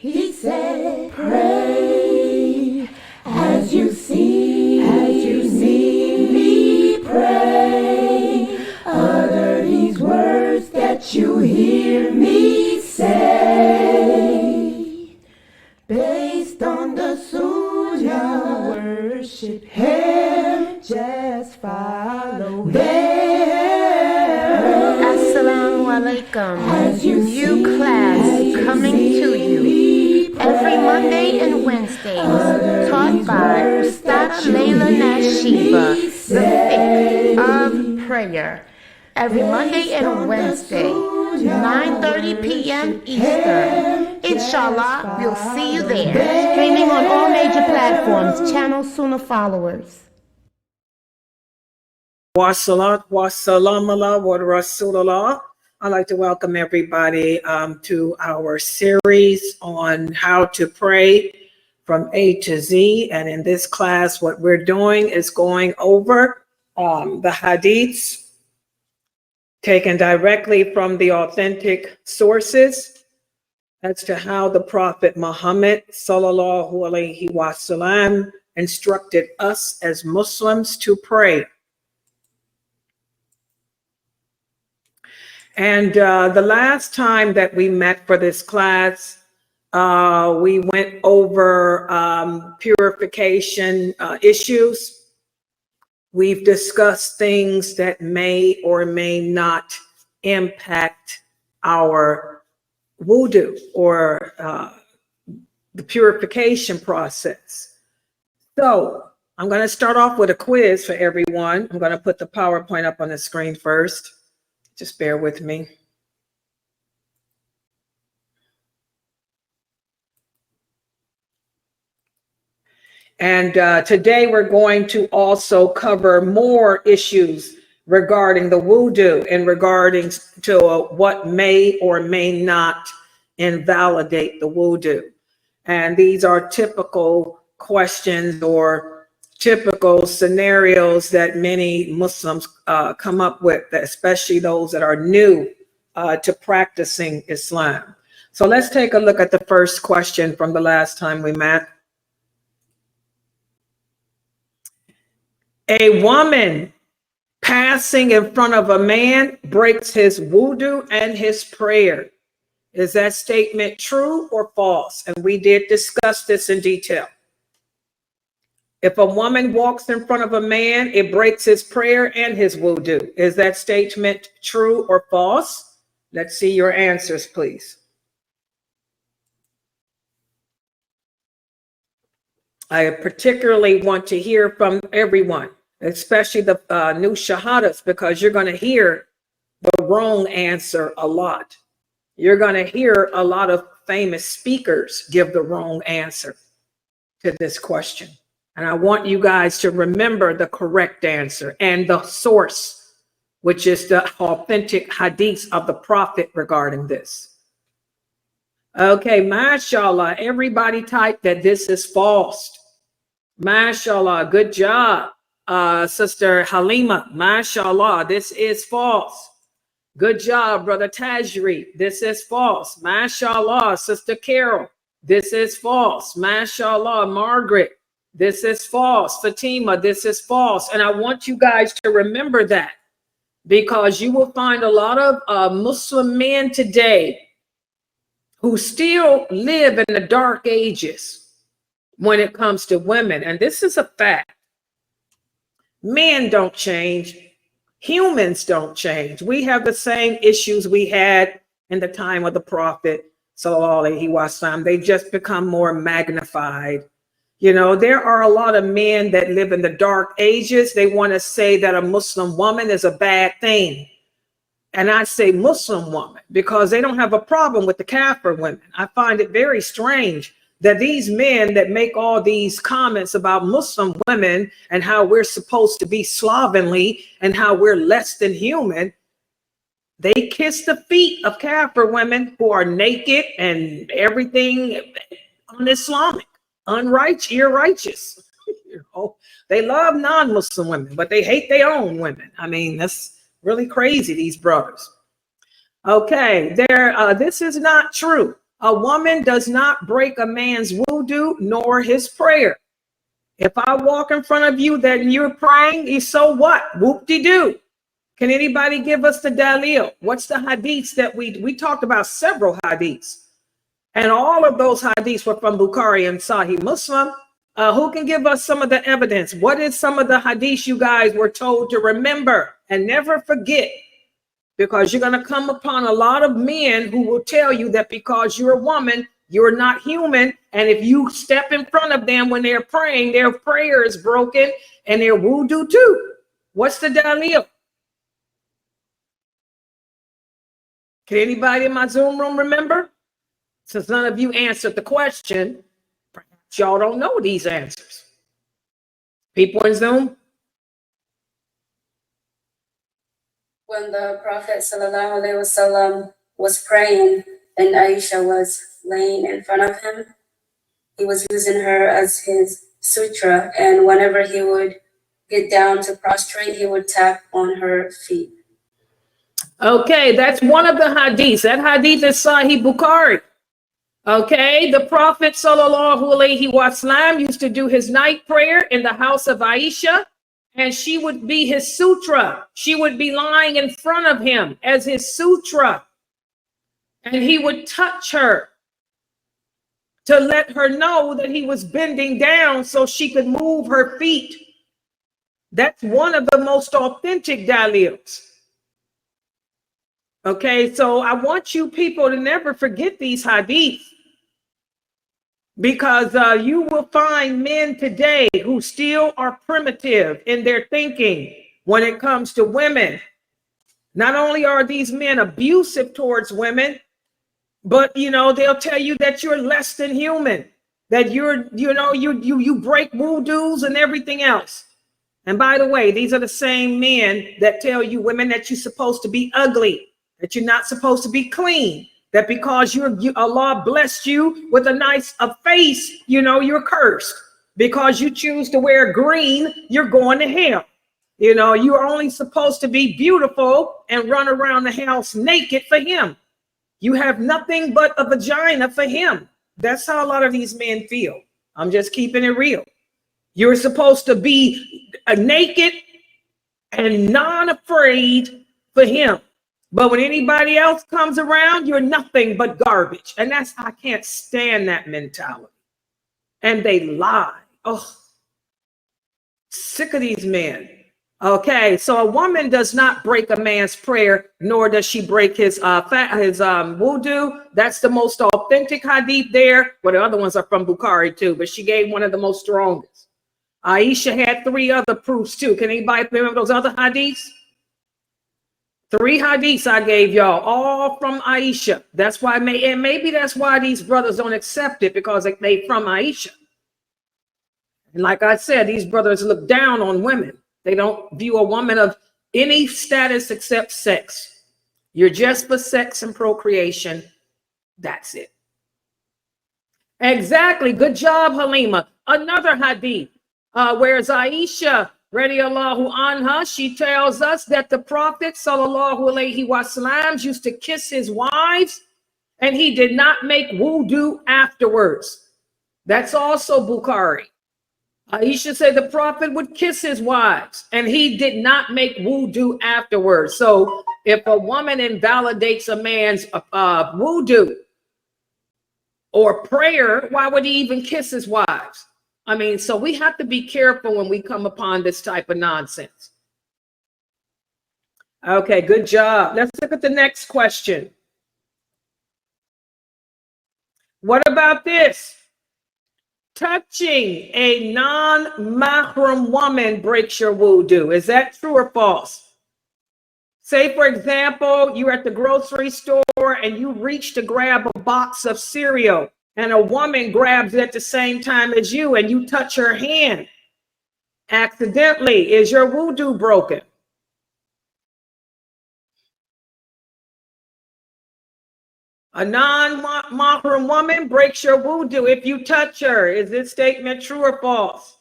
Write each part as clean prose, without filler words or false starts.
He said, pray as you see me pray. Utter these words that you hear me say. Based on the sunnah, worship Him, just follow them. Assalamu alaikum. New class coming to you every Monday and Wednesdays, taught by Ustad Layla Nashiba, the fiqh of prayer. Every Monday and Wednesday, 9:30 p.m. Eastern. Inshallah, we'll see you there. Streaming on all major platforms. Channel Sunnah followers. Wassalam ala wa Rasulullah. I'd like to welcome everybody to our series on how to pray from A to Z. And in this class, what we're doing is going over the hadiths taken directly from the authentic sources as to how the Prophet Muhammad sallallahu alaihi wasallam instructed us as Muslims to pray. And the last time that we met for this class, we went over purification issues. We've discussed things that may or may not impact our wudu or the purification process. So I'm going to start off with a quiz for everyone. I'm going to put the PowerPoint up on the screen first. Just bear with me. And today we're going to also cover more issues regarding the wudu and regarding to what may or may not invalidate the wudu. And these are typical questions or typical scenarios that many Muslims come up with, especially those that are new to practicing Islam. So let's take a look at the first question from the last time we met. A woman passing in front of a man breaks his wudu and his prayer. Is that statement true or false? And we did discuss this in detail. If a woman walks in front of a man, it breaks his prayer and his wudu. Is that statement true or false? Let's see your answers, please. I particularly want to hear from everyone, especially the new shahadas, because you're going to hear the wrong answer a lot. You're going to hear a lot of famous speakers give the wrong answer to this question. And I want you guys to remember the correct answer and the source, which is the authentic hadiths of the Prophet regarding this. Okay, mashallah, everybody typed that this is false. Mashallah, good job. Sister Halima, mashallah, this is false. Good job, Brother Tajri, this is false. Mashallah, Sister Carol, this is false. Mashallah, Margaret, this is false. Fatima, this is false. And I want you guys to remember that, because you will find a lot of Muslim men today who still live in the dark ages when it comes to women. And this is a fact. Men don't change. Humans don't change. We have the same issues we had in the time of the Prophet, sallallahu alaihi wasallam. They just become more magnified. You know, there are a lot of men that live in the dark ages. They want to say that a Muslim woman is a bad thing. And I say Muslim woman because they don't have a problem with the Kafir women. I find it very strange that these men that make all these comments about Muslim women and how we're supposed to be slovenly and how we're less than human, they kiss the feet of Kafir women who are naked and everything un-Islamic. Irrighteous. You know, they love non-Muslim women, but they hate their own women. I mean, that's really crazy, these brothers. Okay, this is not true. A woman does not break a man's wudu nor his prayer. If I walk in front of you that you're praying, so what? Whoop-de-doo. Can anybody give us the dalil? What's the hadiths that we talked about? Several hadiths. And all of those hadiths were from Bukhari and Sahih Muslim. Who can give us some of the evidence? What is some of the hadiths you guys were told to remember and never forget? Because you're going to come upon a lot of men who will tell you that because you're a woman, you're not human. And if you step in front of them when they're praying, their prayer is broken and their wudu too. What's the dalil? Can anybody in my Zoom room remember? Since none of you answered the question, perhaps y'all don't know these answers. People in Zoom? When the Prophet ﷺ was praying and Aisha was laying in front of him, he was using her as his sutra, and whenever he would get down to prostrate, he would tap on her feet. Okay, that's one of the hadiths. That hadith is Sahih Bukhari. Okay, the Prophet ﷺ used to do his night prayer in the house of Aisha, and she would be his sutra. She would be lying in front of him as his sutra, and he would touch her to let her know that he was bending down so she could move her feet. That's one of the most authentic dalils. Okay, so I want you people to never forget these hadiths, because you will find men today who still are primitive in their thinking when it comes to women. Not only are these men abusive towards women, but they'll tell you that you're less than human, that you break wudus and everything else. And by the way, these are the same men that tell you women that you're supposed to be ugly, that you're not supposed to be clean, that because Allah blessed you with a nice face, you're cursed. Because you choose to wear green, you're going to hell. You're only supposed to be beautiful and run around the house naked for him. You have nothing but a vagina for him. That's how a lot of these men feel. I'm just keeping it real. You're supposed to be naked and non-afraid for him. But when anybody else comes around, you're nothing but garbage. And I can't stand that mentality. And they lie. Oh, sick of these men. Okay, so a woman does not break a man's prayer, nor does she break his wudu. That's the most authentic hadith there. Well, the other ones are from Bukhari too, but she gave one of the most strongest. Aisha had 3 other proofs too. Can anybody remember those other hadiths? 3 hadiths I gave y'all, all from Aisha. That's why, and maybe that's why these brothers don't accept it, because they from Aisha. And like I said, these brothers look down on women. They don't view a woman of any status except sex. You're just for sex and procreation. That's it. Exactly. Good job, Halima. Another hadith, whereas Aisha, radiallahu anha, she tells us that the Prophet sallallahu alaihi wasallam used to kiss his wives, and he did not make wudu afterwards. That's also Bukhari. Aisha said the Prophet would kiss his wives, and he did not make wudu afterwards. So if a woman invalidates a man's wudu or prayer, why would he even kiss his wives? I mean, so we have to be careful when we come upon this type of nonsense. Okay, good job. Let's look at the next question. What about this? Touching a non-mahram woman breaks your wudu. Is that true or false? Say, for example, you're at the grocery store and you reach to grab a box of cereal, and a woman grabs it at the same time as you, and you touch her hand accidentally. Is your wudu broken? A non-mahram woman breaks your wudu if you touch her. Is this statement true or false?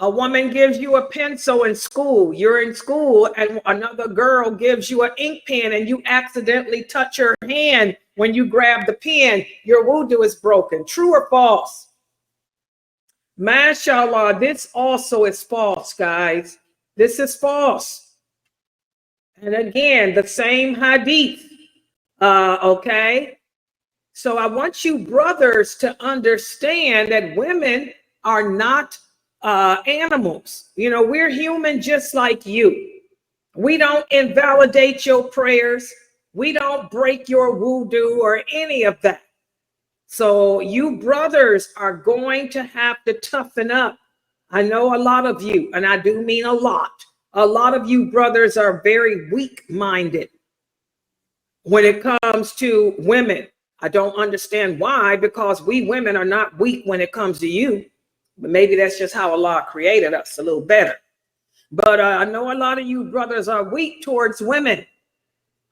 A woman gives you a pencil in school. You're in school and another girl gives you an ink pen and you accidentally touch her hand when you grab the pen. Your wudu is broken. True or false? Mashallah, this also is false, guys. This is false. And again, the same hadith. Okay. So I want you brothers to understand that women are not animals. You know, we're human just like you. We don't invalidate your prayers. We don't break your wudu or any of that. So you brothers are going to have to toughen up. I know a lot of you, and I do mean a lot of you brothers are very weak-minded when it comes to women. I don't understand why, because we women are not weak when it comes to you. But maybe that's just how Allah created us a little better. But I know a lot of you brothers are weak towards women.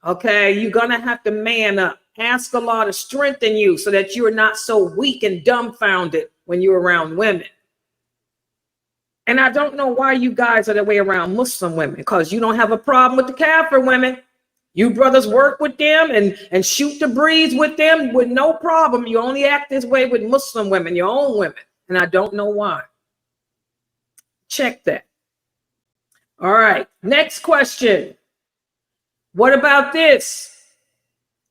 Okay, you're going to have to man up. Ask Allah to strengthen you so that you're not so weak and dumbfounded when you're around women. And I don't know why you guys are the way around Muslim women, because you don't have a problem with the Kafir women. You brothers work with them and shoot the breeze with them with no problem. You only act this way with Muslim women, your own women. And I don't know why. Check that. All right. Next question. What about this?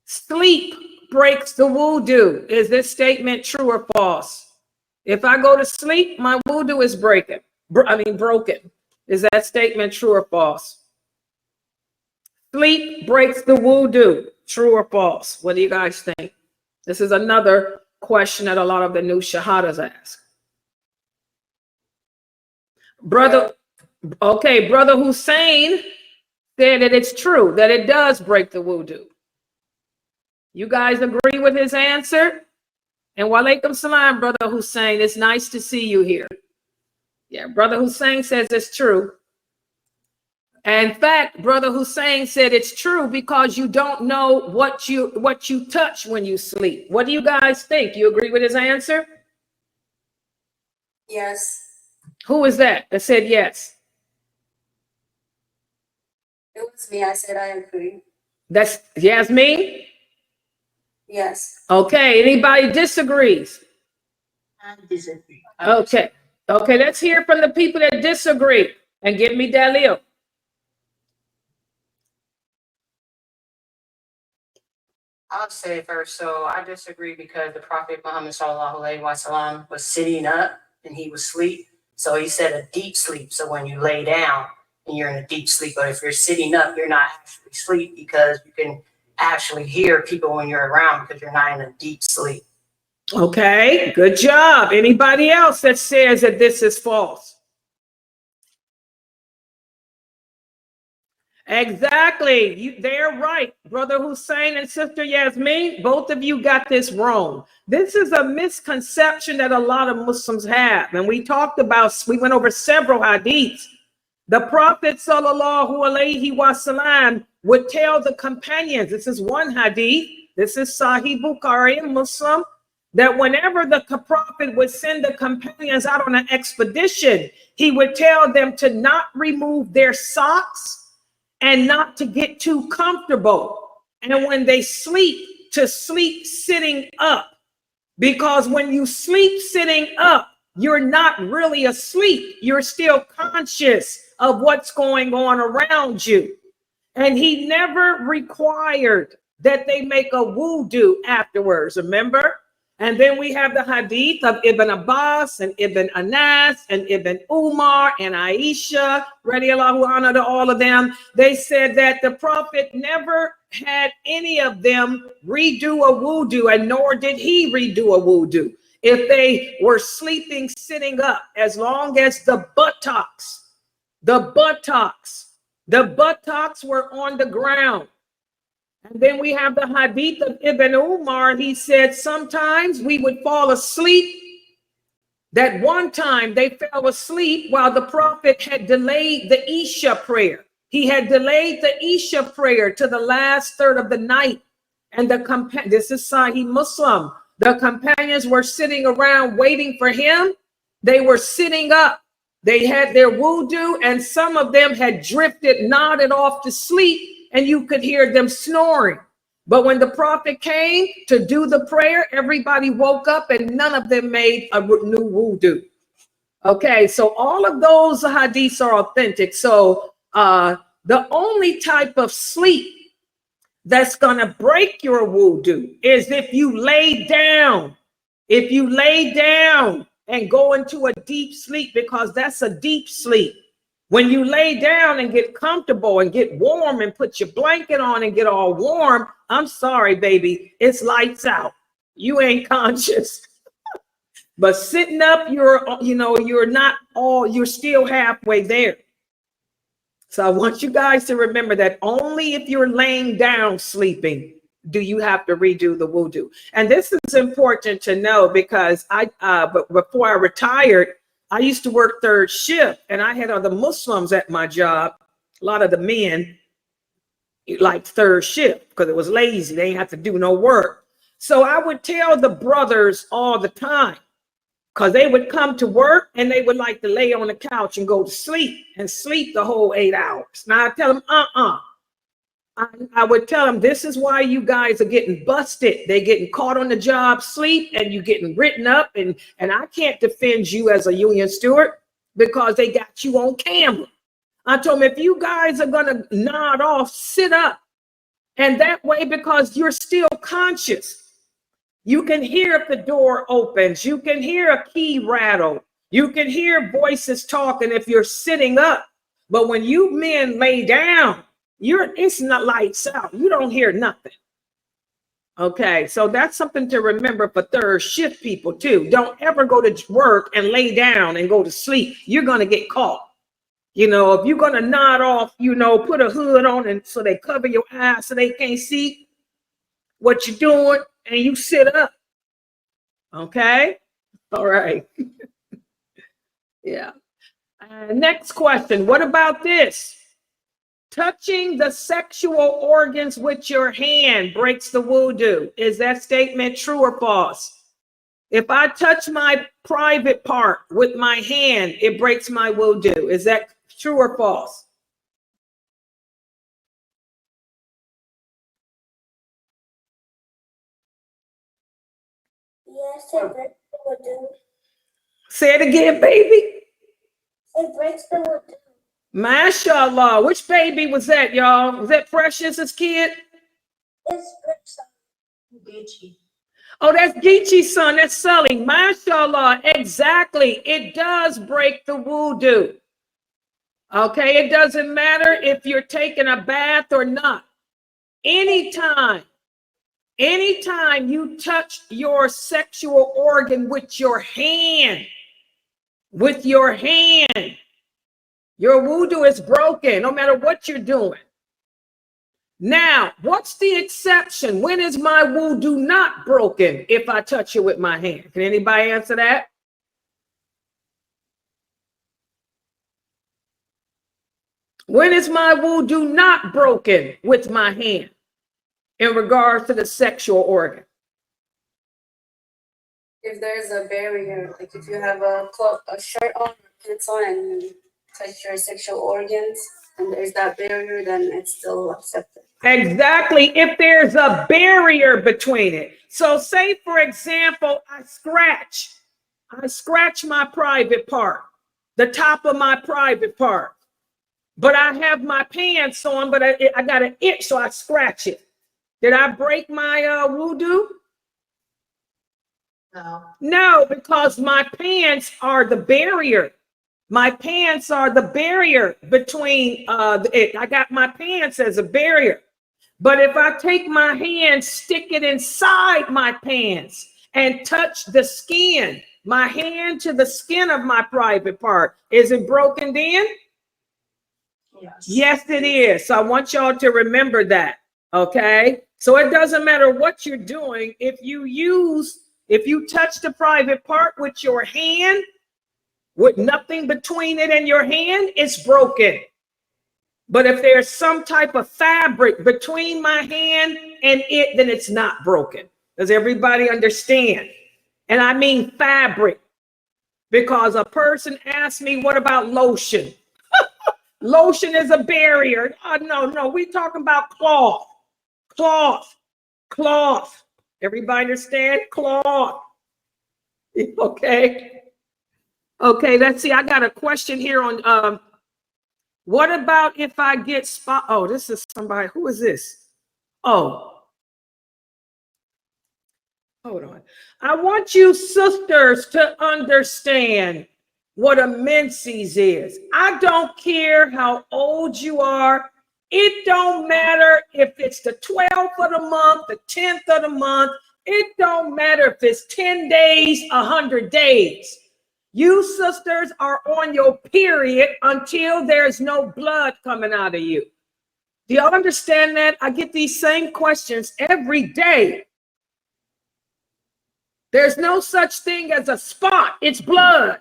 Sleep breaks the wudu. Is this statement true or false? If I go to sleep, my wudu is broken. Is that statement true or false? Sleep breaks the wudu. True or false? What do you guys think? This is another question that a lot of the new shahadas ask. Brother Hussein said that it's true, that it does break the wudu. You guys agree with his answer? And walaikum salam, Brother Hussein. It's nice to see you here. Yeah, Brother Hussein says it's true. In fact, Brother Hussein said it's true because you don't know what you touch when you sleep. What do you guys think? You agree with his answer? Yes. Who is that said yes? It was me. I said I agree. That's Yasmin? Yes. Okay, anybody disagrees? I disagree. Okay, let's hear from the people that disagree and give me dalil. I'll say first, so I disagree because the Prophet Muhammad SAW was sitting up and he was asleep. So he said a deep sleep. So when you lay down and you're in a deep sleep, but if you're sitting up, you're not actually asleep because you can actually hear people when you're around because you're not in a deep sleep. Okay, good job. Anybody else that says that this is false? Exactly. They're right. Brother Hussein and Sister Yasmin, both of you got this wrong. This is a misconception that a lot of Muslims have. And we went over several hadiths. The Prophet ﷺ would tell the companions, this is one hadith, this is Sahih Bukhari and Muslim, that whenever the Prophet would send the companions out on an expedition, he would tell them to not remove their socks and not to get too comfortable. And when they sleep, to sleep sitting up. Because when you sleep sitting up, you're not really asleep. You're still conscious of what's going on around you. And he never required that they make a wudu afterwards, remember? And then we have the hadith of Ibn Abbas and Ibn Anas and Ibn Umar and Aisha, radiallahu anha, to all of them. They said that the Prophet never had any of them redo a wudu, and nor did he redo a wudu if they were sleeping sitting up, as long as the buttocks were on the ground. And then we have the hadith of Ibn Umar. He said sometimes we would fall asleep. That one time they fell asleep while the Prophet had delayed the Isha prayer. He had delayed the Isha prayer to the last third of the night. And this is Sahih Muslim. The companions were sitting around waiting for him. They were sitting up They had their wudu, and some of them had drifted, nodded off to sleep, and you could hear them snoring. But when the prophet came to do the prayer, everybody woke up and none of them made a new wudu. Okay, so all of those hadiths are authentic. So the only type of sleep that's going to break your wudu is if you lay down. If you lay down and go into a deep sleep, because that's a deep sleep. When you lay down and get comfortable and get warm and put your blanket on and get all warm, I'm sorry, baby, it's lights out. You ain't conscious. But sitting up, you're still halfway there. So I want you guys to remember that only if you're laying down sleeping do you have to redo the wudu. And this is important to know because but before I retired, I used to work third shift, and I had other Muslims at my job. A lot of the men like third shift because it was lazy. They didn't have to do no work. So I would tell the brothers all the time, because they would come to work and they would like to lay on the couch and go to sleep and sleep the whole 8 hours. Now I tell them, I would tell them, this is why you guys are getting busted. They're getting caught on the job sleep, and you getting written up, and I can't defend you as a union steward because they got you on camera. I told them, if you guys are gonna nod off, sit up. And that way, because you're still conscious, you can hear if the door opens, you can hear a key rattle, you can hear voices talking if you're sitting up. But when you men lay down, it's not lights out. You don't hear nothing. Okay, so that's something to remember for third shift people too. Don't ever go to work and lay down and go to sleep. You're gonna get caught. If you're gonna nod off, put a hood on and so they cover your eyes so they can't see what you're doing, and you sit up. Okay, all right. Yeah. Next question. What about this? Touching the sexual organs with your hand breaks the wudu. Is that statement true or false? If I touch my private part with my hand, it breaks my wudu. Is that true or false? Yes, it breaks the wudu. Say it again, baby. It breaks the wudu. MashaAllah. Which baby was that, y'all? Was that Precious's kid? It's breaks Gucci. Oh, that's Geechee's son. That's Sully. MashaAllah. Exactly. It does break the wudu. Okay, it doesn't matter if you're taking a bath or not. Anytime you touch your sexual organ with your hand, your wudu is broken, no matter what you're doing. Now, what's the exception? When is my wudu not broken if I touch it with my hand? Can anybody answer that? When is my wudu not broken with my hand in regards to the sexual organ? If there's a barrier, like if you have a shirt on or pants on and you touch your sexual organs and there's that barrier, then it's still accepted. Exactly, if there's a barrier between it. So say, for example, I scratch my private part, the top of my private part, but I have my pants on, but I got an itch, so I scratch it. Did I break my wudu? No, because my pants are the barrier. My pants are the barrier between I got my pants as a barrier. But if I take my hand, stick it inside my pants and touch the skin, my hand to the skin of my private part, is it broken then? Yes. Yes, it is. So I want y'all to remember that. Okay. So it doesn't matter what you're doing. If you touch the private part with your hand, with nothing between it and your hand, it's broken. But if there's some type of fabric between my hand and it, then it's not broken. Does everybody understand? And I mean fabric. Because a person asked me, what about lotion? Lotion is a barrier. No, we talking about cloth. Cloth. Everybody understand? Cloth. Okay. Okay, let's see. I got a question here on what about if I get spot? Oh, this is somebody. Who is this? Oh, hold on. I want you sisters to understand what a menses is. I don't care how old you are. It don't matter if it's the 12th of the month, the 10th of the month. It don't matter if it's 10 days, 100 days. You sisters are on your period until there's no blood coming out of you. Do y'all understand that? I get these same questions every day. There's no such thing as a spot. It's blood.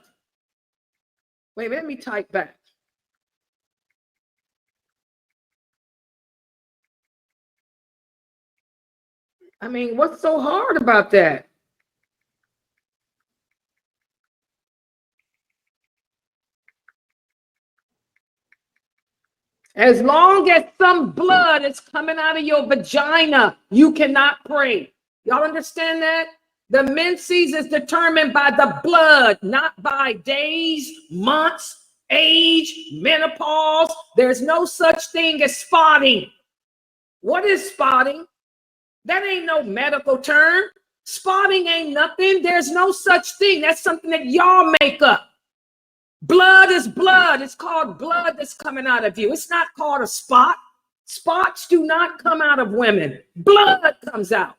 Wait, let me type back. I mean, what's so hard about that? As long as some blood is coming out of your vagina, you cannot pray. Y'all understand that? The menses is determined by the blood, not by days, months, age, menopause. There's no such thing as spotting. What is spotting? That ain't no medical term. Spotting ain't nothing. There's no such thing. That's something that y'all make up. Blood is blood. It's called blood that's coming out of you. It's not called a spot. Spots do not come out of women. Blood comes out.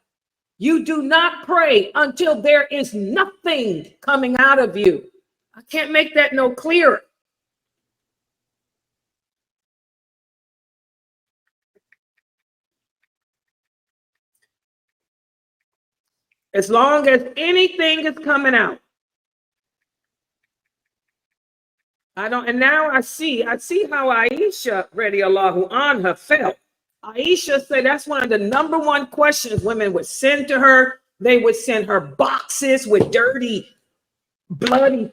You do not pray until there is nothing coming out of you. I can't make that no clearer. As long as anything is coming out. And now I see how Aisha, radiallahu anha, felt. Aisha said that's one of the number one questions women would send to her. They would send her boxes with dirty, bloody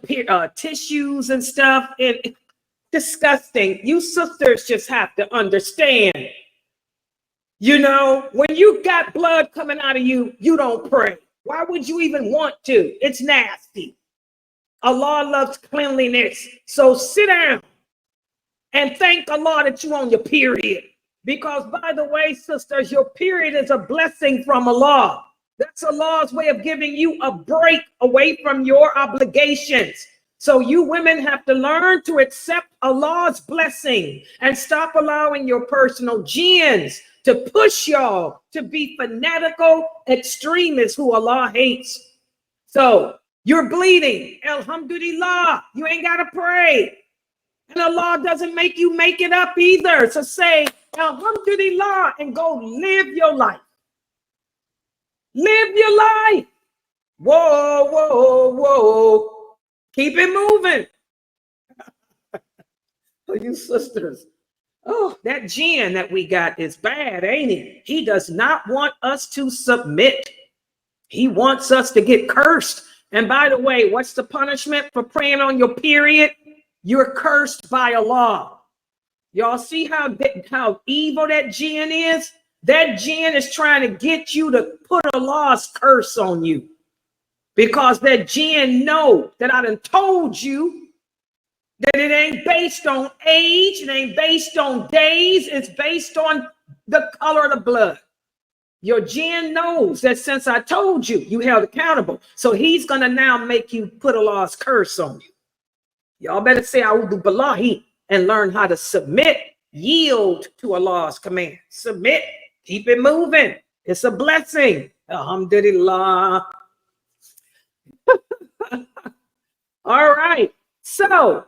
tissues and stuff. And disgusting. You sisters just have to understand. You know, when you got blood coming out of you, you don't pray. Why would you even want to? It's nasty. Allah loves cleanliness. So sit down and thank Allah that you're on your period. Because by the way, sisters, your period is a blessing from Allah. That's Allah's way of giving you a break away from your obligations. So you women have to learn to accept Allah's blessing and stop allowing your personal genes to push y'all to be fanatical extremists who Allah hates. So you're bleeding. Alhamdulillah. You ain't got to pray. And Allah doesn't make you make it up either. So say, Alhamdulillah, and go live your life. Live your life. Whoa. Keep it moving. Oh, you sisters. Oh, that jinn that we got is bad, ain't it? He does not want us to submit. He wants us to get cursed. And by the way, what's the punishment for praying on your period? You're cursed by Allah. Y'all see how evil that jinn is? That jinn is trying to get you to put Allah's curse on you. Because that jinn know that I done told you that it ain't based on age, it ain't based on days, it's based on the color of the blood. Your jinn knows that since I told you, you held accountable. So he's going to now make you put Allah's curse on you. Y'all better say Wudu billahi and learn how to submit, yield to Allah's command. Submit, keep it moving. It's a blessing. Alhamdulillah. All right. So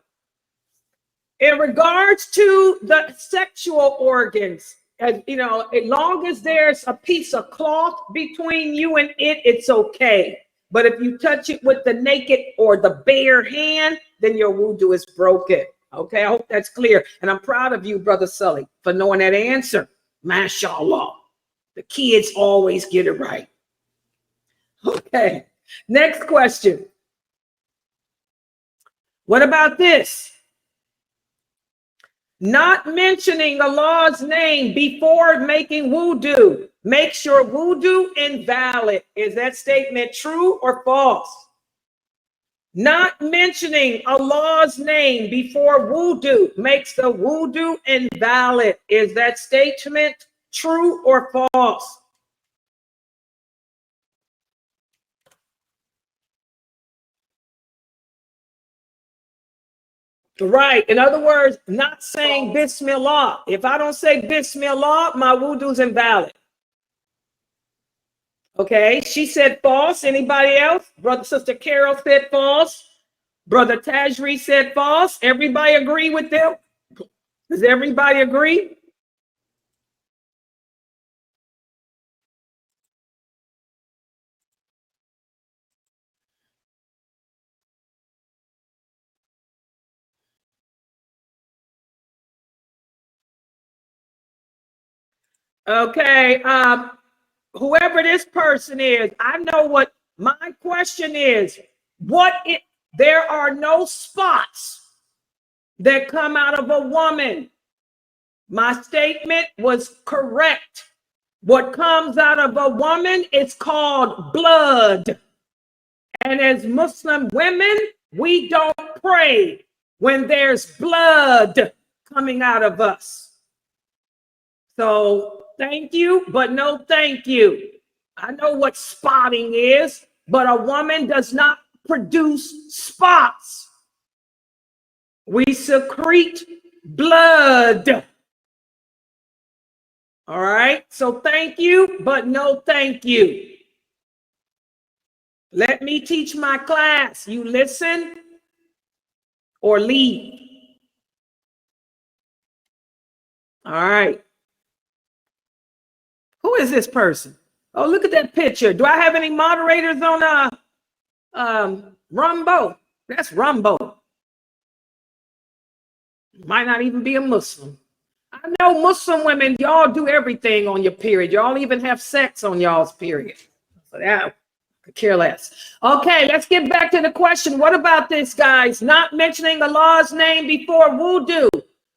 in regards to the sexual organs, as you know, as long as there's a piece of cloth between you and it, it's okay. But if you touch it with the naked or the bare hand, then your wudu is broken. Okay, I hope that's clear. And I'm proud of you, Brother Sully, for knowing that answer. MashaAllah. The kids always get it right. Okay, next question. What about this? Not mentioning Allah's name before making wudu makes your wudu invalid. Is that statement true or false? Not mentioning Allah's name before wudu makes the wudu invalid. Is that statement true or false? Right. In other words, not saying Bismillah. If I don't say Bismillah, my wudu's invalid. Okay. She said false. Anybody else? Brother, Sister Carol said false. Brother Tajri said false. Everybody agree with them? Does everybody agree? Okay. Whoever this person is, I know what my question is. There are no spots that come out of a woman. My statement was correct. What comes out of a woman is called blood. And as Muslim women, we don't pray when there's blood coming out of us. So thank you, but no thank you. I know what spotting is, but a woman does not produce spots. We secrete blood. All right. So thank you, but no thank you. Let me teach my class. You listen or leave. All right. Who is this person? Oh, look at that picture. Do I have any moderators on Rumbo? That's Rumbo. Might not even be a Muslim. I know Muslim women, y'all do everything on your period. Y'all even have sex on y'all's period. So that I could care less. Okay, let's get back to the question. What about this, guys? Not mentioning Allah's name before wudu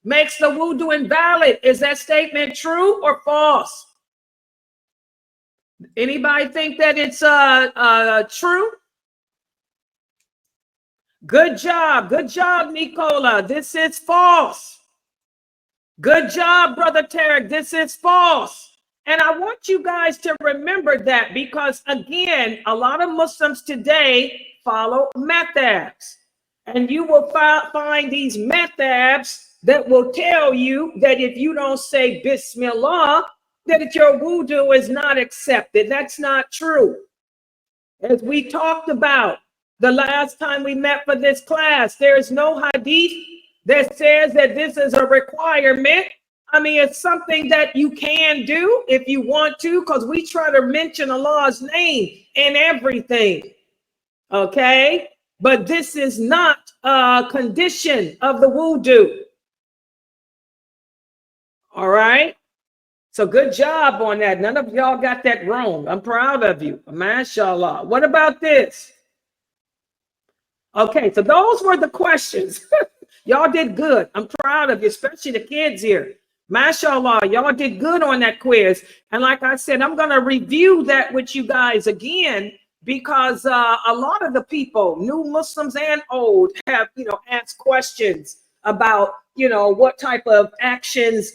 makes the wudu invalid. Is that statement true or false? Anybody think that it's true? Good job. Good job, Nicola. This is false. Good job, Brother Tarek. This is false. And I want you guys to remember that because, again, a lot of Muslims today follow madhabs. And you will find these madhabs that will tell you that if you don't say Bismillah, that your wudu is not accepted. That's not true. As we talked about the last time we met for this class, there is no hadith that says that this is a requirement. I mean, it's something that you can do if you want to, because we try to mention Allah's name in everything. Okay? But this is not a condition of the wudu. All right? So good job on that. None of y'all got that wrong. I'm proud of you. MashaAllah. What about this? Okay, so those were the questions. Y'all did good. I'm proud of you, especially the kids here. MashaAllah, y'all did good on that quiz. And like I said, I'm going to review that with you guys again because a lot of the people, new Muslims and old, have, asked questions about, what type of actions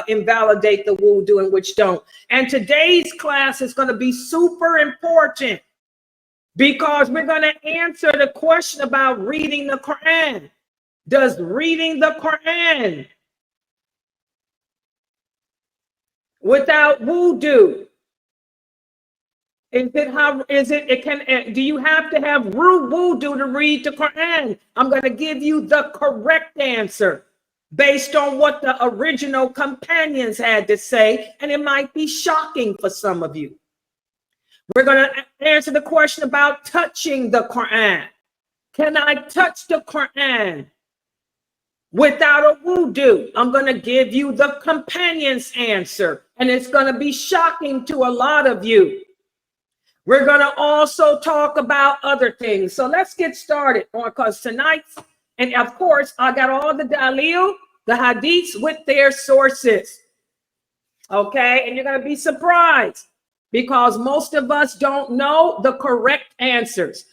invalidate the wudu and which don't. And today's class is going to be super important because we're going to answer the question about reading the Quran. Does reading the Quran without wudu, do you have to have wudu to read the Quran? I'm going to give you the correct answer based on what the original companions had to say, and it might be shocking for some of you. We're going to answer the question about touching the Quran. Can I touch the Quran without a wudu? I'm going to give you the companion's answer, and it's going to be shocking to a lot of you. We're going to also talk about other things. So let's get started, because tonight's And of course, I got all the dalil, the hadiths with their sources. Okay, and you're going to be surprised because most of us don't know the correct answers.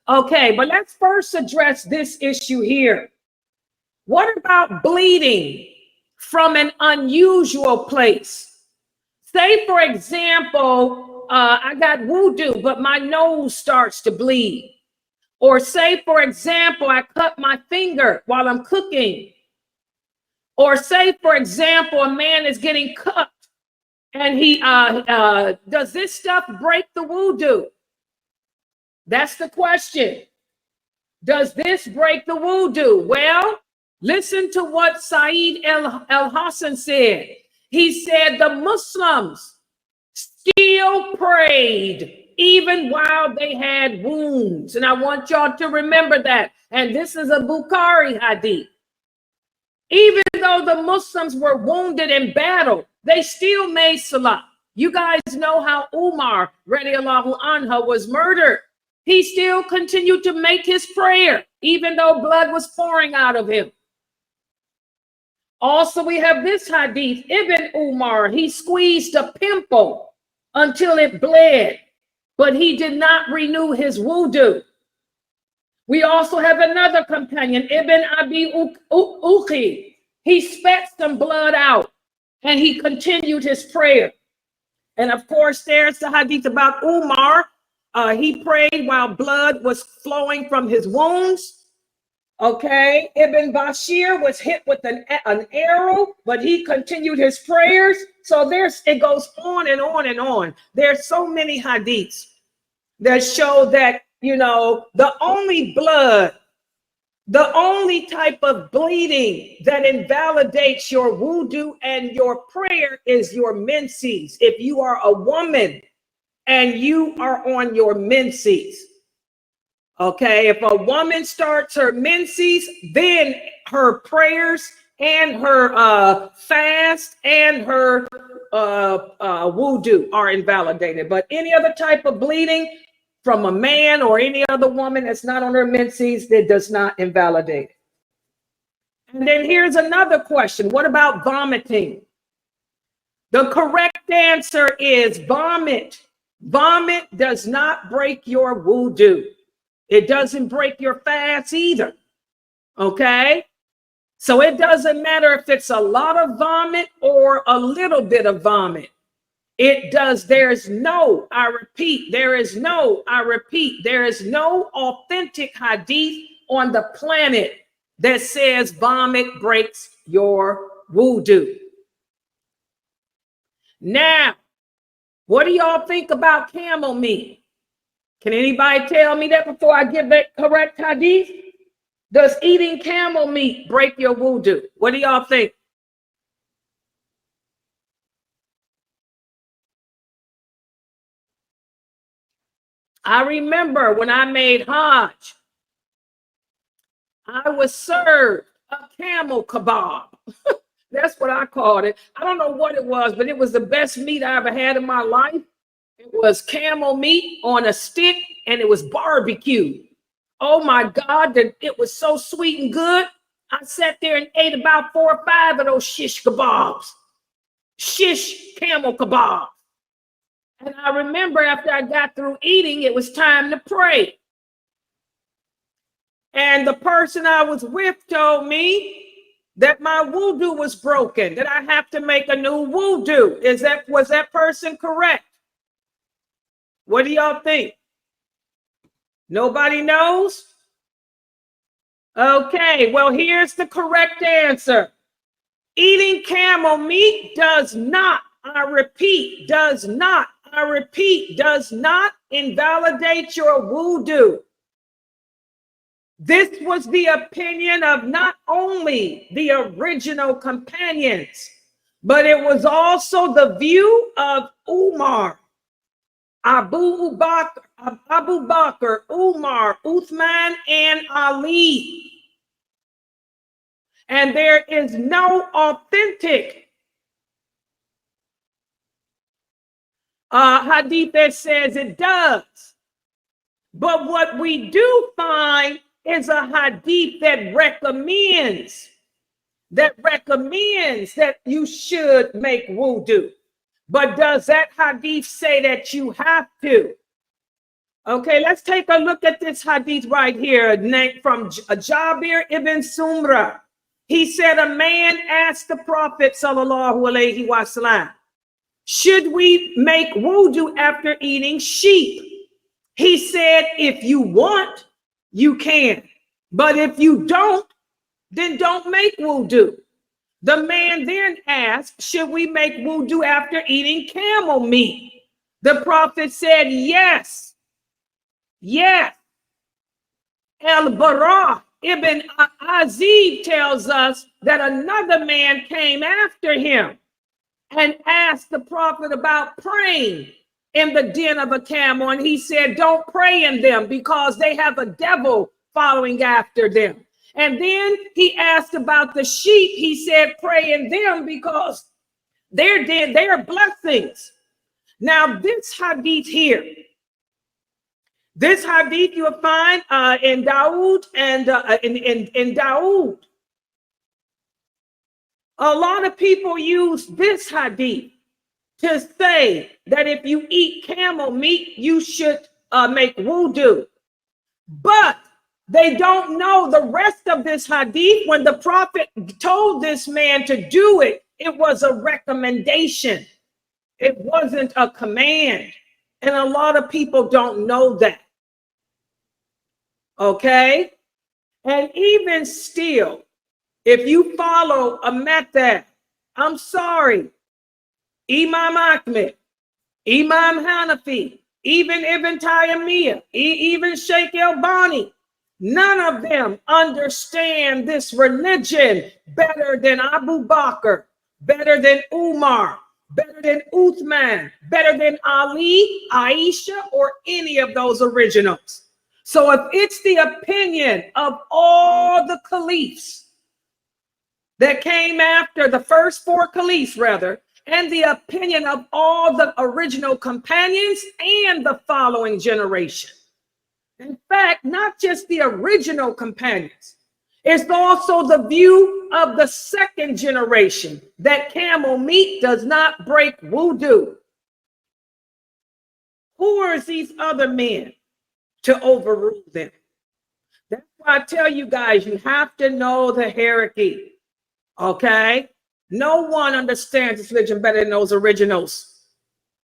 Okay, but let's first address this issue here. What about bleeding from an unusual place? Say, for example, I got wudu, but my nose starts to bleed. Or say, for example, I cut my finger while I'm cooking. Or say, for example, a man is getting cut and he does this stuff break the wudu? That's the question. Does this break the wudu? Well, listen to what Saeed al-Hassan said. He said the Muslims still prayed even while they had wounds. And I want y'all to remember that. And this is a Bukhari hadith. Even though the Muslims were wounded in battle, they still made salah. You guys know how Umar, radiallahu anhu, was murdered. He still continued to make his prayer, even though blood was pouring out of him. Also, we have this hadith, Ibn Umar, he squeezed a pimple until it bled, but he did not renew his wudu. We also have another companion, Ibn Abi Ukhi. He spat some blood out and he continued his prayer. And of course, there's the hadith about Umar. He prayed while blood was flowing from his wounds. Okay, Ibn Bashir was hit with an arrow, but he continued his prayers. So it goes on and on and on. There's so many hadiths that show that, you know, the only type of bleeding that invalidates your wudu and your prayer is your menses. If you are a woman and you are on your menses, okay, if a woman starts her menses, then her prayers and her fast and her wudu are invalidated. But any other type of bleeding from a man or any other woman that's not on her menses, that does not invalidate it. And then here's another question. What about vomiting? The correct answer is vomit. Vomit does not break your wudu. It doesn't break your fast either. Okay? So it doesn't matter if it's a lot of vomit or a little bit of vomit. There is no authentic hadith on the planet that says vomit breaks your wudu. Now, what do y'all think about camel meat? Can anybody tell me that before I give that correct hadith? Does eating camel meat break your wudu? What do y'all think? I remember when I made Hajj, I was served a camel kebab. That's what I called it. I don't know what it was, but it was the best meat I ever had in my life. It was camel meat on a stick and it was barbecued. Oh my God, it was so sweet and good. I sat there and ate about 4 or 5 of those shish kebabs. Shish camel kebab. And I remember after I got through eating, it was time to pray. And the person I was with told me that my wudu was broken, that I have to make a new wudu. Was that person correct? What do y'all think? Nobody knows? Okay, well, here's the correct answer. Eating camel meat does not, I repeat, does not invalidate your wudu. This was the opinion of not only the original companions, but it was also the view of Umar, Abu Bakr, Umar, Uthman, and Ali. And there is no authentic hadith that says it does. But what we do find is a hadith that recommends that you should make wudu. But does that hadith say that you have to? Okay, let's take a look at this hadith right here, from Jabir ibn Sumra. He said, a man asked the Prophet sallallahu alaihi wasallam, should we make wudu after eating sheep? He said, if you want, you can. But if you don't, then don't make wudu. The man then asked, should we make wudu after eating camel meat? The Prophet said, yes. Yes. Al-Bara ibn Azib tells us that another man came after him and asked the Prophet about praying in the den of a camel. And he said, don't pray in them because they have a devil following after them. And then he asked about the sheep. He said, pray in them because they're dead. They are blessings. Now, this hadith here, this hadith you will find in Dawood and in Dawood. A lot of people use this hadith to say that if you eat camel meat, you should make wudu. But they don't know the rest of this hadith. When the Prophet told this man to do it, it was a recommendation. It wasn't a command. And a lot of people don't know that. Okay? And even still, if you follow a method, I'm sorry, Imam Ahmed, Imam Hanafi, even Ibn Taymiyyah, even Sheikh Albani, none of them understand this religion better than Abu Bakr, better than Umar, better than Uthman, better than Ali, Aisha, or any of those originals. So if it's the opinion of all the caliphs that came after, the first four caliphs rather, and the opinion of all the original companions and the following generation. In fact, not just the original companions, it's also the view of the second generation that camel meat does not break wudu. Who are these other men to overrule them? That's why I tell you guys, you have to know the hierarchy. Okay? No one understands this religion better than those originals.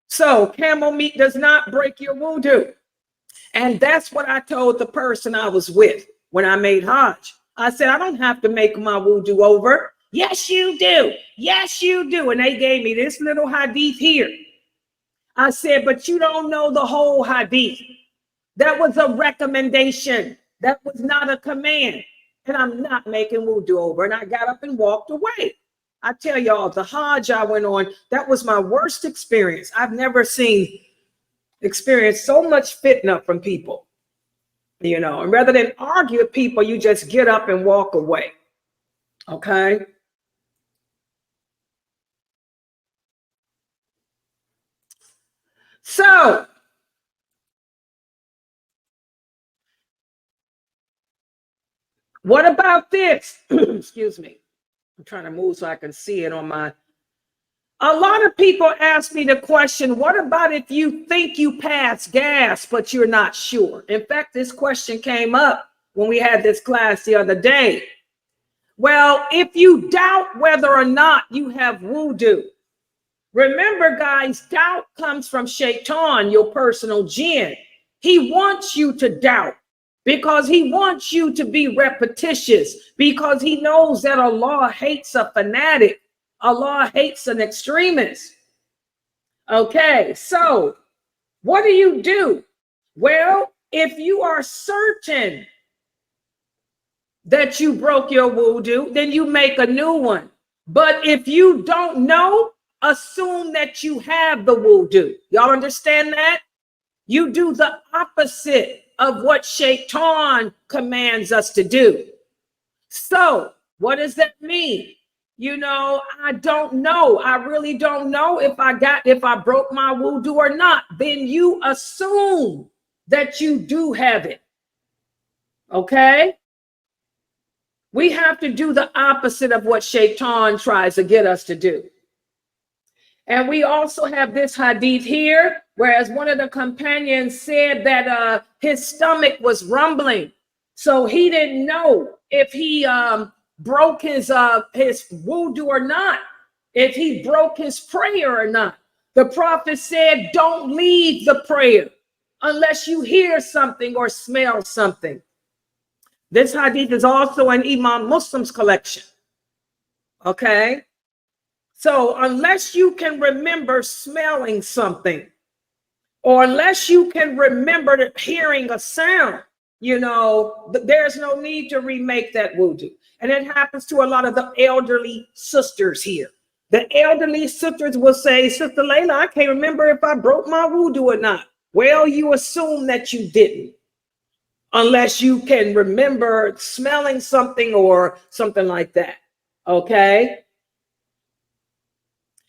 So camel meat does not break your wudu. And that's what I told the person I was with when I made Hajj. I said, I don't have to make my wudu over. Yes, you do. Yes, you do. And they gave me this little hadith here. I said, but you don't know the whole hadith. That was a recommendation. That was not a command. And I'm not making wudu over. And I got up and walked away. I tell y'all, the Hajj I went on, that was my worst experience. I've never experienced so much fitna from people, you know, and rather than argue with people, you just get up and walk away. Okay. So what about this? Excuse me. I'm trying to move so I can see it on my. A lot of people ask me the question, what about if you think you pass gas, but you're not sure? In fact, this question came up when we had this class the other day. Well, if you doubt whether or not you have wudu, remember, guys, doubt comes from Shaitan, your personal jinn. He wants you to doubt because he wants you to be repetitious, because he knows that Allah hates a fanatic. Allah hates an extremist. Okay, so what do you do? Well, if you are certain that you broke your wudu, then you make a new one. But if you don't know, assume that you have the wudu. Y'all understand that? You do the opposite of what Shaitan commands us to do. So what does that mean? You know, I don't know. I really don't know if I broke my wudu or not. Then you assume that you do have it. Okay? We have to do the opposite of what Shaitan tries to get us to do. And we also have this hadith here, whereas one of the companions said that his stomach was rumbling. So he didn't know if he broke his wudu or not, if he broke his prayer or not. The prophet said, don't leave the prayer unless you hear something or smell something. This hadith is also in Imam Muslim's collection. Okay? So unless you can remember smelling something, or unless you can remember hearing a sound, there's no need to remake that wudu. And it happens to a lot of the elderly sisters here. The elderly sisters will say, Sister Layla, I can't remember if I broke my wudu or not. Well, you assume that you didn't, unless you can remember smelling something or something like that. Okay?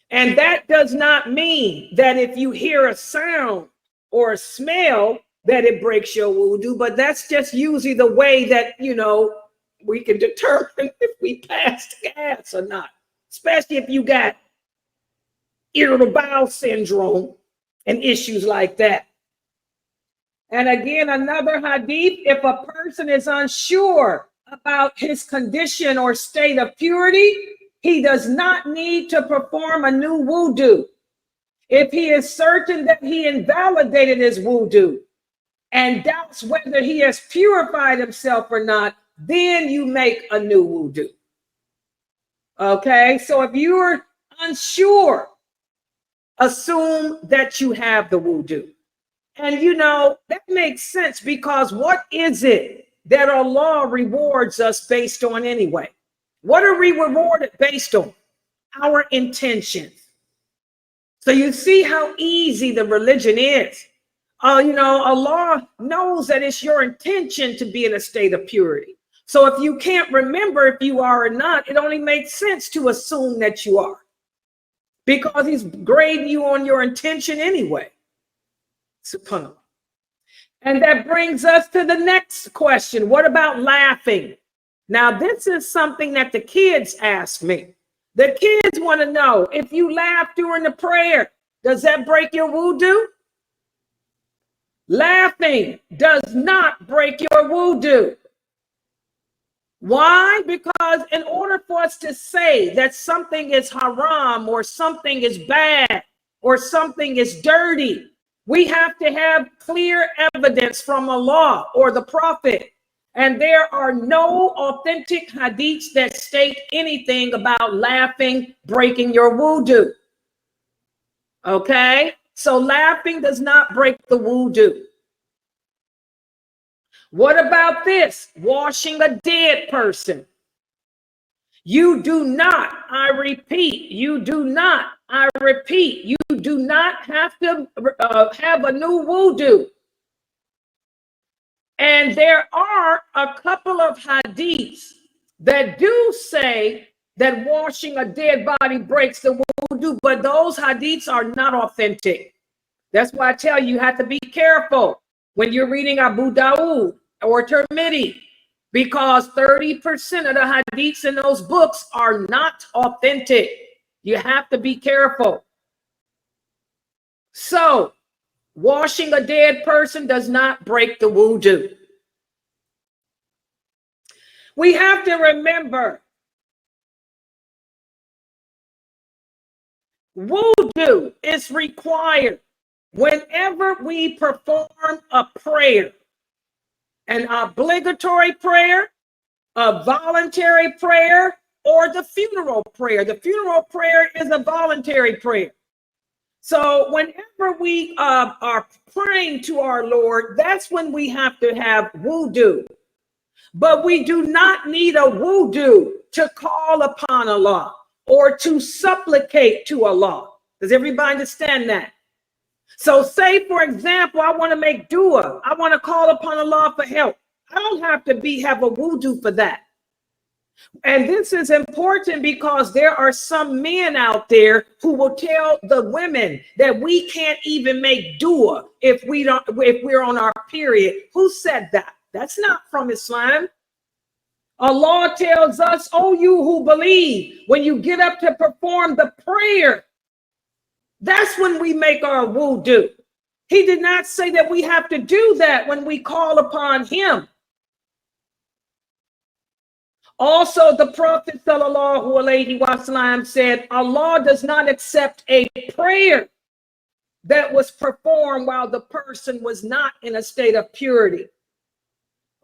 And that does not mean that if you hear a sound or a smell that it breaks your wudu, but that's just usually the way that, we can determine if we passed gas or not, especially if you got irritable bowel syndrome and issues like that. And again, another hadith, if a person is unsure about his condition or state of purity, he does not need to perform a new wudu. If he is certain that he invalidated his wudu and doubts whether he has purified himself or not, then you make a new wudu. Okay, so if you're unsure, assume that you have the wudu. And that makes sense, because what is it that Allah rewards us based on anyway? What are we rewarded based on? Our intentions. So you see how easy the religion is. Allah knows that it's your intention to be in a state of purity. So if you can't remember if you are or not, it only makes sense to assume that you are, because he's grading you on your intention anyway. SubhanAllah. And that brings us to the next question. What about laughing? Now, this is something that the kids ask me. The kids want to know, if you laugh during the prayer, does that break your wudu? Laughing does not break your wudu. Why? Because in order for us to say that something is haram or something is bad or something is dirty, we have to have clear evidence from Allah or the Prophet. And there are no authentic hadiths that state anything about laughing breaking your wudu. Okay? So laughing does not break the wudu. What about this? Washing a dead person. You do not, I repeat, you do not, I repeat, you do not have to have a new wudu. And there are a couple of hadiths that do say that washing a dead body breaks the wudu, but those hadiths are not authentic. That's why I tell you, you have to be careful when you're reading Abu Dawood or Tirmidhi, because 30% of the hadiths in those books are not authentic. You have to be careful. So, washing a dead person does not break the wudu. We have to remember, wudu is required whenever we perform a prayer, an obligatory prayer, a voluntary prayer, or the funeral prayer. The funeral prayer is a voluntary prayer. So whenever we are praying to our Lord, that's when we have to have wudu. But we do not need a wudu to call upon Allah or to supplicate to Allah. Does everybody understand that? So say, for example, I want to make dua. I want to call upon Allah for help. I don't have to have a wudu for that. And this is important because there are some men out there who will tell the women that we can't even make dua if we're on our period. Who said that? That's not from Islam. Allah tells us, oh, you who believe, when you get up to perform the prayer, that's when we make our wudu. He did not say that we have to do that when we call upon him. Also, the Prophet sallallahu alaihi wasallam said, Allah does not accept a prayer that was performed while the person was not in a state of purity.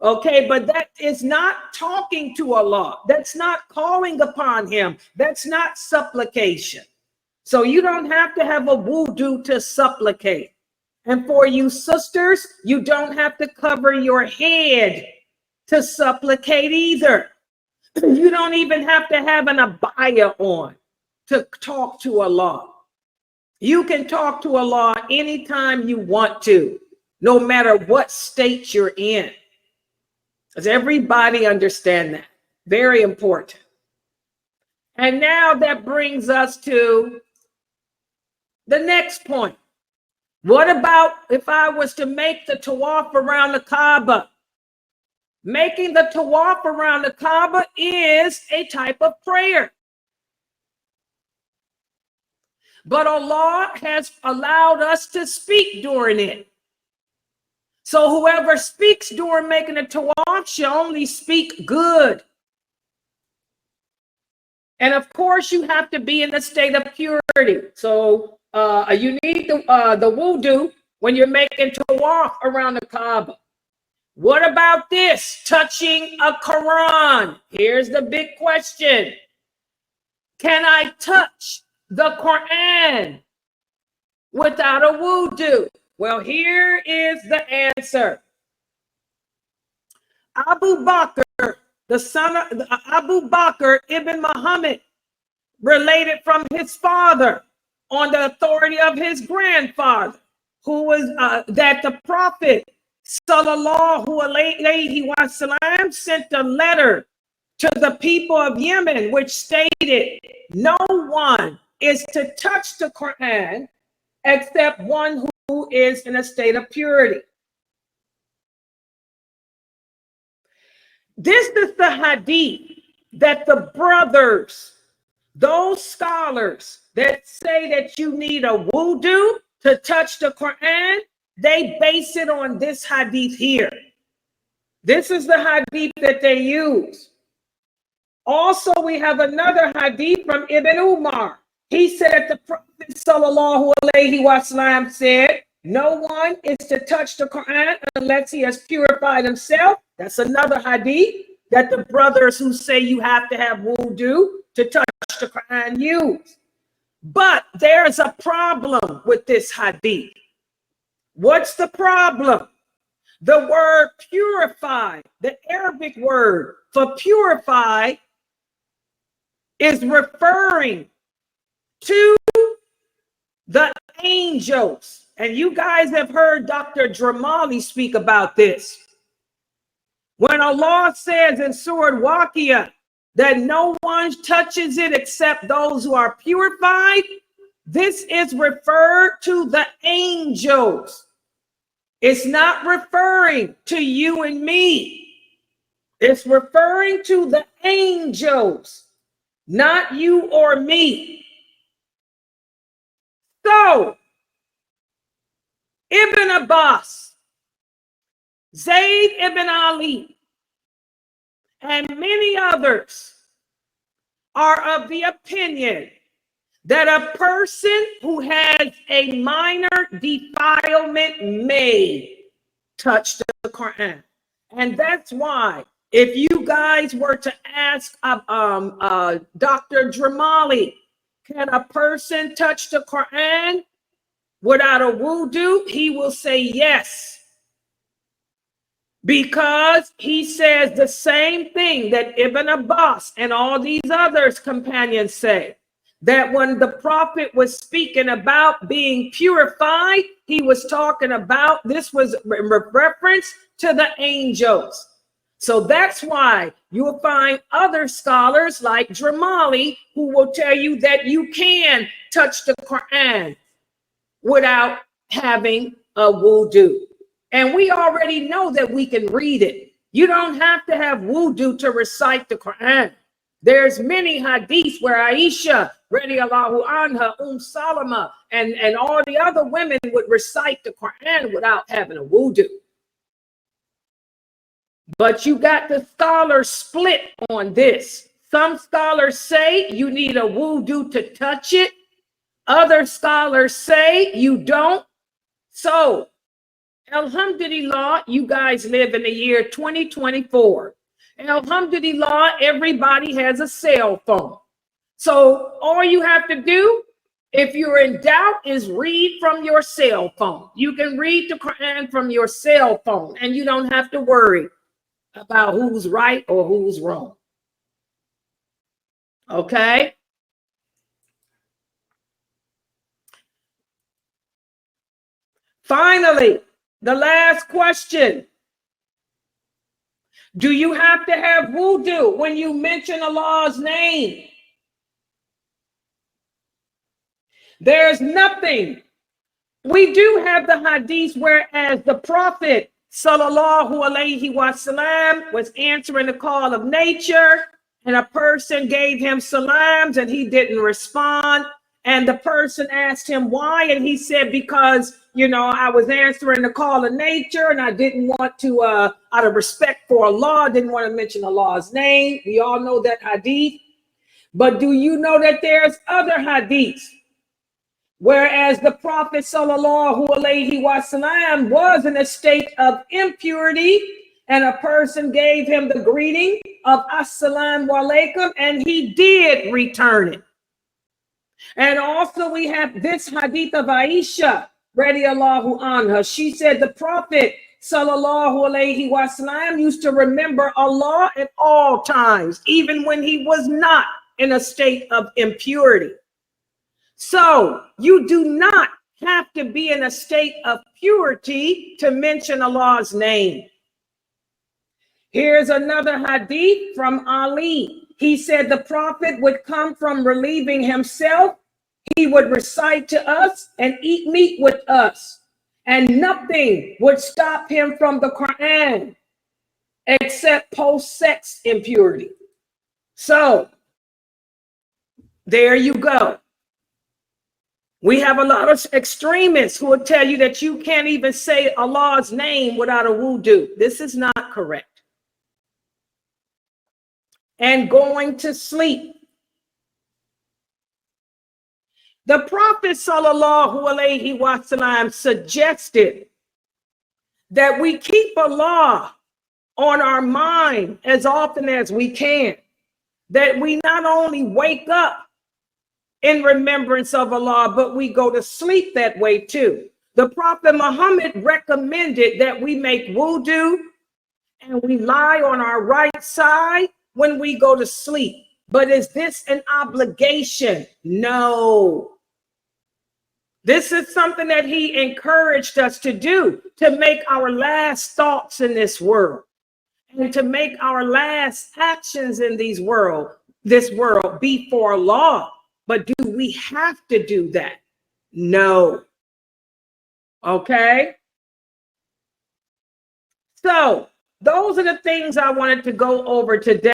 Okay, but that is not talking to Allah. That's not calling upon him. That's not supplication. So you don't have to have a wudu to supplicate. And for you sisters, you don't have to cover your head to supplicate either. You don't even have to have an abaya on to talk to Allah. You can talk to Allah anytime you want to, no matter what state you're in. Does everybody understand that? Very important. And now that brings us to the next point. What about if I was to make the tawaf around the Kaaba? Making the tawaf around the Kaaba is a type of prayer. But Allah has allowed us to speak during it. So whoever speaks during making a tawaf should only speak good. And of course, you have to be in a state of purity. So you need the wudu when you're making tawaf around the Kaaba. What about this? Touching a Quran. Here's the big question. Can I touch the Quran without a wudu? Well, here is the answer. Abu Bakr, the son of Abu Bakr ibn Muhammad, related from his father on the authority of his grandfather, who was that the Prophet sallallahu alaihi wasallam sent a letter to the people of Yemen, which stated, no one is to touch the Quran except one who is in a state of purity. This is the hadith that the brothers, those scholars that say that you need a wudu to touch the Quran, they base it on this hadith here. This is the hadith that they use. Also, we have another hadith from Ibn Umar. He said the Prophet sallallahu alaihi wasallam said, no one is to touch the Quran unless he has purified himself. That's another hadith that the brothers who say you have to have wudu to touch the Quran use. But there's a problem with this hadith. What's the problem? The word purify, the Arabic word for purify, is referring to the angels. And you guys have heard Dr. Dramali speak about this. When Allah says in Surah Waqiyah that no one touches it except those who are purified, this is referred to the angels. It's not referring to you and me. It's referring to the angels, not you or me. So, Ibn Abbas, Zayd ibn Ali, and many others are of the opinion that a person who has a minor defilement may touch the Quran. And that's why, if you guys were to ask Dr. Dramali, can a person touch the Quran without a wudu? He will say yes. Because he says the same thing that Ibn Abbas and all these others companions say, that when the Prophet was speaking about being purified, he was talking about, this was reference to the angels. So that's why you will find other scholars like Dramali who will tell you that you can touch the Quran without having a wudu. And we already know that we can read it. You don't have to have wudu to recite the Quran. There's many hadiths where Aisha, radiallahu anha, Salama, and all the other women would recite the Quran without having a wudu. But you got the scholars split on this. Some scholars say you need a wudu to touch it. Other scholars say you don't. So, alhamdulillah, you guys live in the year 2024. Alhamdulillah, everybody has a cell phone. So all you have to do, if you're in doubt, is read from your cell phone. You can read the Quran from your cell phone, and you don't have to worry about who's right or who's wrong. Okay? Finally, the last question. Do you have to have wudu when you mention Allah's name? There's nothing. We do have the hadith whereas the Prophet sallallahu alaihi wasallam was answering the call of nature, and a person gave him salams and he didn't respond. And the person asked him why, and he said, because, you know, I was answering the call of nature and I didn't want to, out of respect for Allah, didn't want to mention Allah's name. We all know that hadith. But do you know that there's other hadiths? Whereas the Prophet sallallahu alaihi wasallam was in a state of impurity, and a person gave him the greeting of assalamu alaikum, and he did return it. And also we have this hadith of Aisha radiallahu anha. She said the Prophet sallallahu alaihi wasallam used to remember Allah at all times, even when he was not in a state of impurity. So you do not have to be in a state of purity to mention Allah's name. Here's another hadith from Ali. He said the Prophet would come from relieving himself. He would recite to us and eat meat with us, and nothing would stop him from the Quran except post-sex impurity. So there you go. We have a lot of extremists who will tell you that you can't even say Allah's name without a wudu. This is not correct. And going to sleep. The Prophet sallallahu alaihi wasallam suggested that we keep Allah on our mind as often as we can, that we not only wake up in remembrance of Allah, but we go to sleep that way too. The Prophet Muhammad recommended that we make wudu and we lie on our right side when we go to sleep. But is this an obligation? No. This is something that he encouraged us to do, to make our last thoughts in this world and to make our last actions in this world be for Allah. But do we have to do that? No. Okay? So those are the things I wanted to go over today.